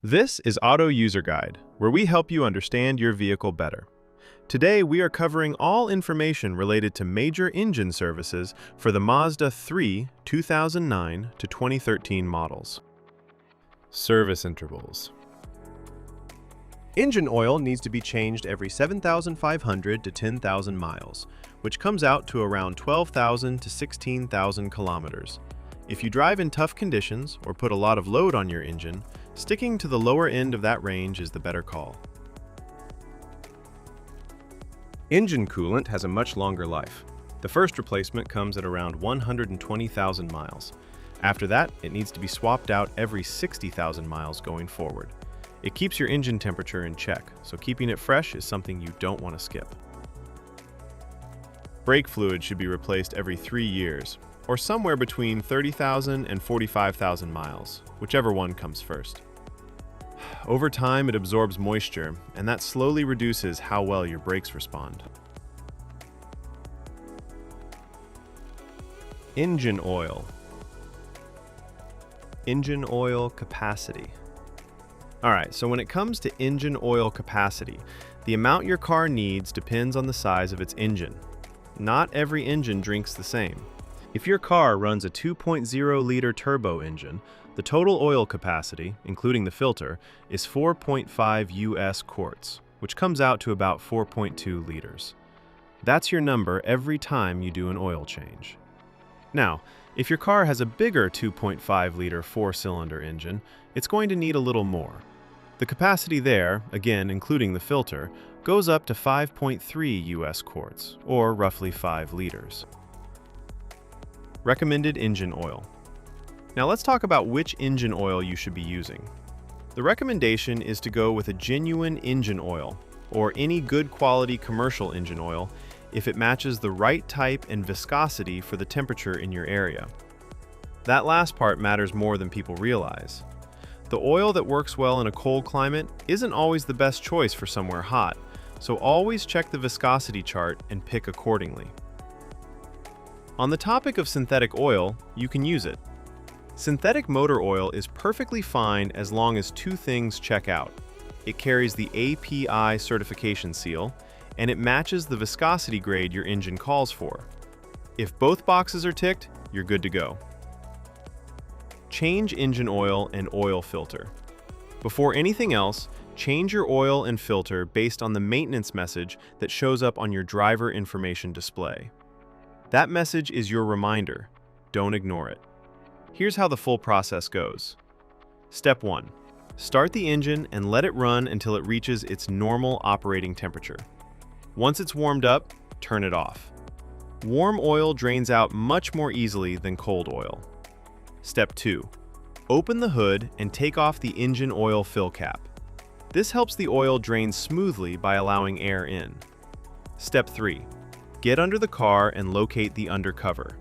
This is Auto User Guide, where we help you understand your vehicle better. Today, we are covering all information related to major engine services for the Mazda 3 2009 to 2013 models. Service intervals. Engine oil needs to be changed every 7,500 to 10,000 miles, which comes out to around 12,000 to 16,000 kilometers. If you drive in tough conditions or put a lot of load on your engine, sticking to the lower end of that range is the better call. Engine coolant has a much longer life. The first replacement comes at around 120,000 miles. After that, it needs to be swapped out every 60,000 miles going forward. It keeps your engine temperature in check, so keeping it fresh is something you don't want to skip. Brake fluid should be replaced every 3 years, or somewhere between 30,000 and 45,000 miles, whichever one comes first. Over time, it absorbs moisture, and that slowly reduces how well your brakes respond. Engine oil. Engine oil capacity. Alright, so when it comes to engine oil capacity, the amount your car needs depends on the size of its engine. Not every engine drinks the same. If your car runs a 2.0-liter turbo engine, the total oil capacity, including the filter, is 4.5 US quarts, which comes out to about 4.2 liters. That's your number every time you do an oil change. Now, if your car has a bigger 2.5-liter four-cylinder engine, it's going to need a little more. The capacity there, again including the filter, goes up to 5.3 US quarts, or roughly 5 liters. Recommended engine oil. Now let's talk about which engine oil you should be using. The recommendation is to go with a genuine engine oil, or any good quality commercial engine oil, if it matches the right type and viscosity for the temperature in your area. That last part matters more than people realize. The oil that works well in a cold climate isn't always the best choice for somewhere hot, so always check the viscosity chart and pick accordingly. On the topic of synthetic oil, you can use it. Synthetic motor oil is perfectly fine as long as two things check out. It carries the API certification seal, and it matches the viscosity grade your engine calls for. If both boxes are ticked, you're good to go. Change engine oil and oil filter. Before anything else, change your oil and filter based on the maintenance message that shows up on your driver information display. That message is your reminder. Don't ignore it. Here's how the full process goes. Step 1. Start the engine and let it run until it reaches its normal operating temperature. Once it's warmed up, turn it off. Warm oil drains out much more easily than cold oil. Step 2. Open the hood and take off the engine oil fill cap. This helps the oil drain smoothly by allowing air in. Step 3. Get under the car and locate the undercover.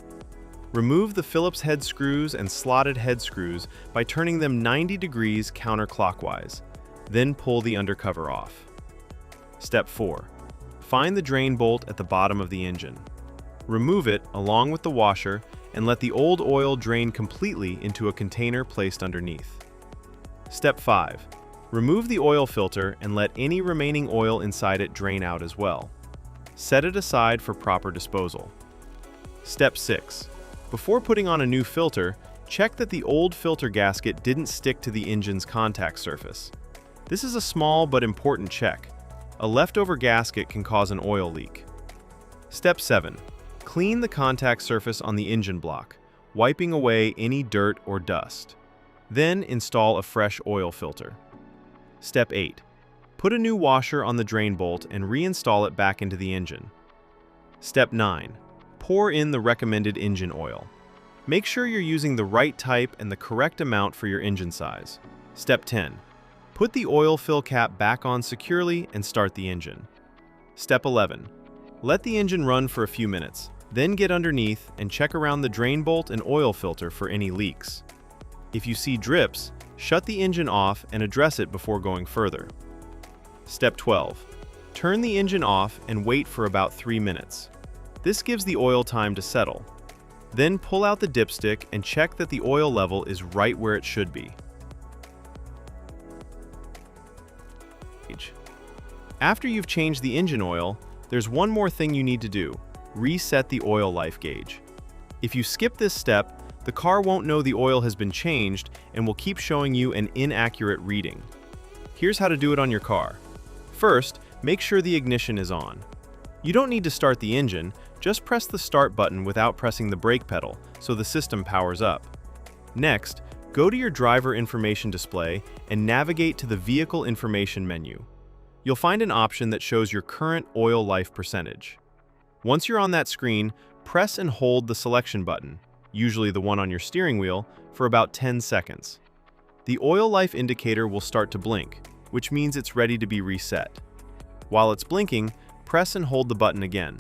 Remove the Phillips head screws and slotted head screws by turning them 90 degrees counterclockwise. Then pull the undercover off. Step 4. Find the drain bolt at the bottom of the engine. Remove it along with the washer and let the old oil drain completely into a container placed underneath. Step 5. Remove the oil filter and let any remaining oil inside it drain out as well. Set it aside for proper disposal. Step 6. Before putting on a new filter, check that the old filter gasket didn't stick to the engine's contact surface. This is a small but important check. A leftover gasket can cause an oil leak. Step 7. Clean the contact surface on the engine block, wiping away any dirt or dust. Then install a fresh oil filter. Step 8. Put a new washer on the drain bolt and reinstall it back into the engine. Step 9. Pour in the recommended engine oil. Make sure you're using the right type and the correct amount for your engine size. Step 10. Put the oil fill cap back on securely and start the engine. Step 11. Let the engine run for a few minutes, then get underneath and check around the drain bolt and oil filter for any leaks. If you see drips, shut the engine off and address it before going further. Step 12. Turn the engine off and wait for about 3 minutes. This gives the oil time to settle. Then pull out the dipstick and check that the oil level is right where it should be. gauge. After you've changed the engine oil, there's one more thing you need to do: reset the oil life gauge. If you skip this step, the car won't know the oil has been changed and will keep showing you an inaccurate reading. Here's how to do it on your car. First, make sure the ignition is on. You don't need to start the engine, just press the start button without pressing the brake pedal so the system powers up. Next, go to your driver information display and navigate to the vehicle information menu. You'll find an option that shows your current oil life percentage. Once you're on that screen, press and hold the selection button, usually the one on your steering wheel, for about 10 seconds. The oil life indicator will start to blink, which means it's ready to be reset. While it's blinking, press and hold the button again.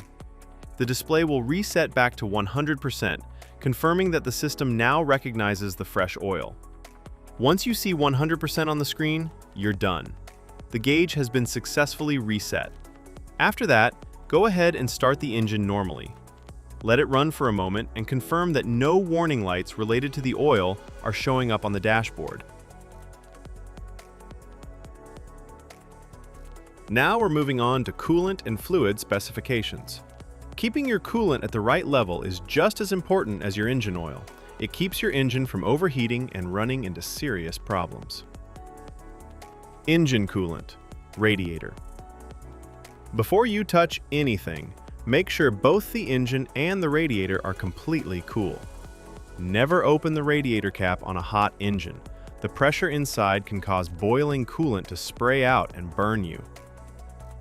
The display will reset back to 100%, confirming that the system now recognizes the fresh oil. Once you see 100% on the screen, you're done. The gauge has been successfully reset. After that, go ahead and start the engine normally. Let it run for a moment and confirm that no warning lights related to the oil are showing up on the dashboard. Now we're moving on to coolant and fluid specifications. Keeping your coolant at the right level is just as important as your engine oil. It keeps your engine from overheating and running into serious problems. Engine coolant, radiator. Before you touch anything, make sure both the engine and the radiator are completely cool. Never open the radiator cap on a hot engine. The pressure inside can cause boiling coolant to spray out and burn you.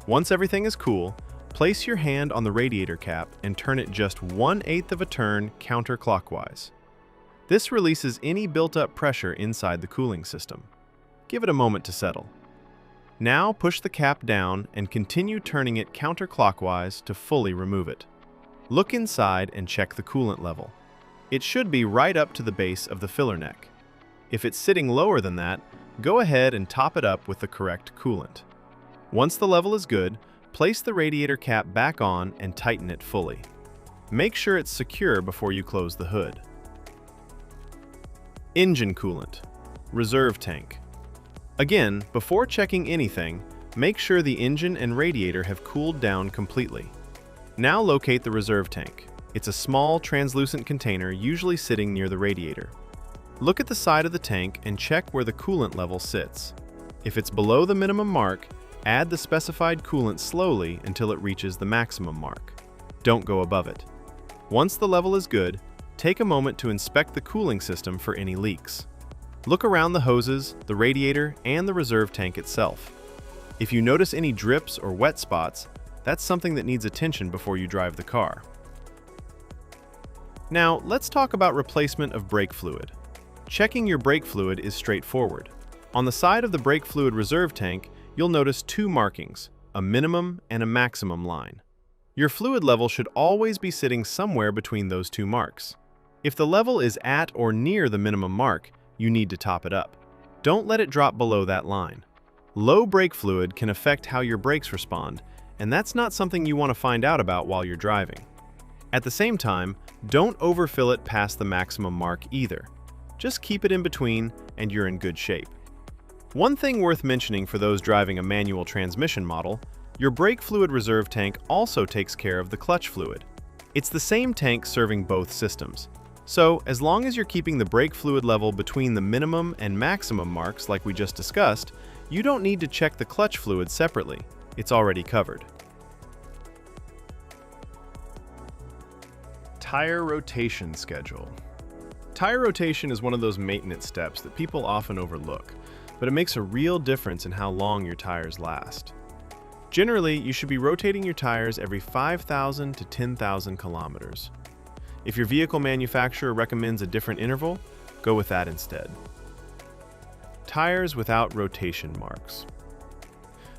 Once everything is cool, place your hand on the radiator cap and turn it just 1/8 of a turn counterclockwise. This releases any built-up pressure inside the cooling system. Give it a moment to settle. Now push the cap down and continue turning it counterclockwise to fully remove it. Look inside and check the coolant level. It should be right up to the base of the filler neck. If it's sitting lower than that, go ahead and top it up with the correct coolant. Once the level is good, place the radiator cap back on and tighten it fully. Make sure it's secure before you close the hood. Engine coolant, reserve tank. Again, before checking anything, make sure the engine and radiator have cooled down completely. Now locate the reserve tank. It's a small, translucent container usually sitting near the radiator. Look at the side of the tank and check where the coolant level sits. If it's below the minimum mark, add the specified coolant slowly until it reaches the maximum mark. Don't go above it. Once the level is good, take a moment to inspect the cooling system for any leaks. Look around the hoses, the radiator, and the reserve tank itself. If you notice any drips or wet spots, that's something that needs attention before you drive the car. Now, let's talk about replacement of brake fluid. Checking your brake fluid is straightforward. On the side of the brake fluid reserve tank, you'll notice two markings, a minimum and a maximum line. Your fluid level should always be sitting somewhere between those two marks. If the level is at or near the minimum mark, you need to top it up. Don't let it drop below that line. Low brake fluid can affect how your brakes respond, and that's not something you want to find out about while you're driving. At the same time, don't overfill it past the maximum mark either. Just keep it in between and you're in good shape. One thing worth mentioning for those driving a manual transmission model, your brake fluid reserve tank also takes care of the clutch fluid. It's the same tank serving both systems. So, as long as you're keeping the brake fluid level between the minimum and maximum marks like we just discussed, you don't need to check the clutch fluid separately. It's already covered. Tire rotation schedule. Tire rotation is one of those maintenance steps that people often overlook, but it makes a real difference in how long your tires last. Generally, you should be rotating your tires every 5,000 to 10,000 kilometers. If your vehicle manufacturer recommends a different interval, go with that instead. Tires without rotation marks.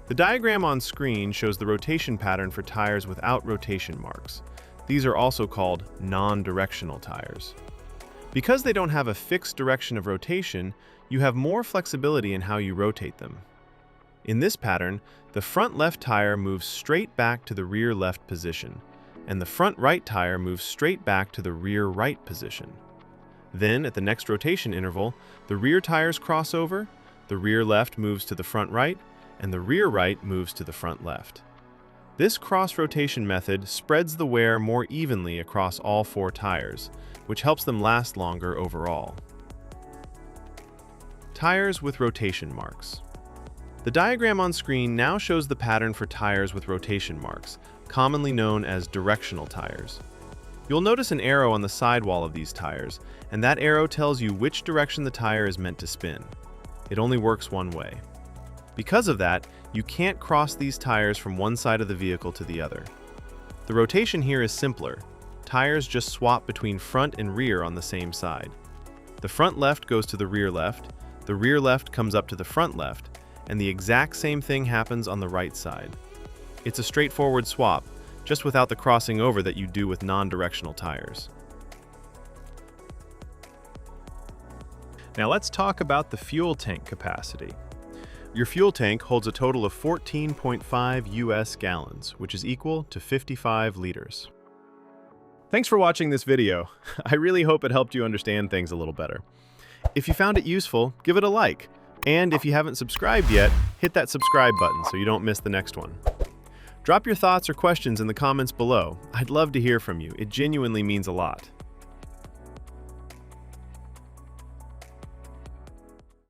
The diagram on screen shows the rotation pattern for tires without rotation marks. These are also called non-directional tires. Because they don't have a fixed direction of rotation, you have more flexibility in how you rotate them. In this pattern, the front left tire moves straight back to the rear left position, and the front right tire moves straight back to the rear right position. Then, at the next rotation interval, the rear tires cross over, the rear left moves to the front right, and the rear right moves to the front left. This cross-rotation method spreads the wear more evenly across all 4 tires, which helps them last longer overall. Tires with rotation marks. The diagram on screen now shows the pattern for tires with rotation marks, commonly known as directional tires. You'll notice an arrow on the sidewall of these tires, and that arrow tells you which direction the tire is meant to spin. It only works one way. Because of that, you can't cross these tires from one side of the vehicle to the other. The rotation here is simpler. Tires just swap between front and rear on the same side. The front left goes to the rear left comes up to the front left, and the exact same thing happens on the right side. It's a straightforward swap, just without the crossing over that you do with non-directional tires. Now let's talk about the fuel tank capacity. Your fuel tank holds a total of 14.5 US gallons, which is equal to 55 liters. Thanks for watching this video. I really hope it helped you understand things a little better. If you found it useful, give it a like. And if you haven't subscribed yet, hit that subscribe button so you don't miss the next one. Drop your thoughts or questions in the comments below. I'd love to hear from you. It genuinely means a lot.